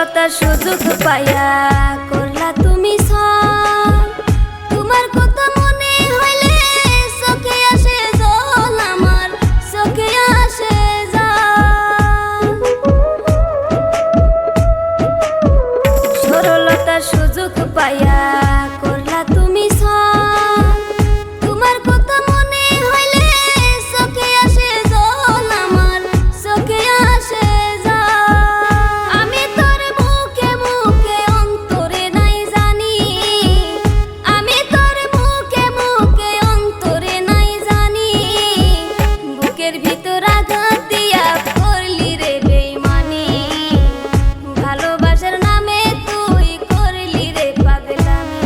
সরলতার সুযোগ পাইয়া করলা তুমি সব। তোমার কথা মনে হইলে চোখে আসে জল, আমার চোখে আসে জল। সরলতার সুযোগ পাইয়া করলা তুমি সব। তোমার কথা মনে হইলে চোখে আসে জল, আমার চোখে আসে জল। আমি তোর মুখে মুখে অন্তরে নাই জানি, আমি তোর মুখে মুখে অন্তরে নাই জানি। বুকের ভিতর আঘাত দিয়া করলি রে বেইমানি, ভালোবাসার নামে তুই করলি রে পাগলামি।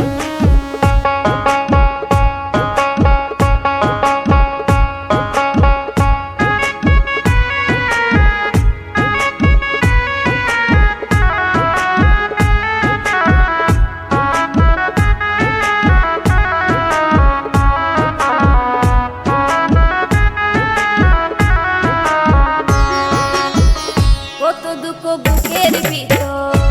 কত দুঃখ বুকের ভিতর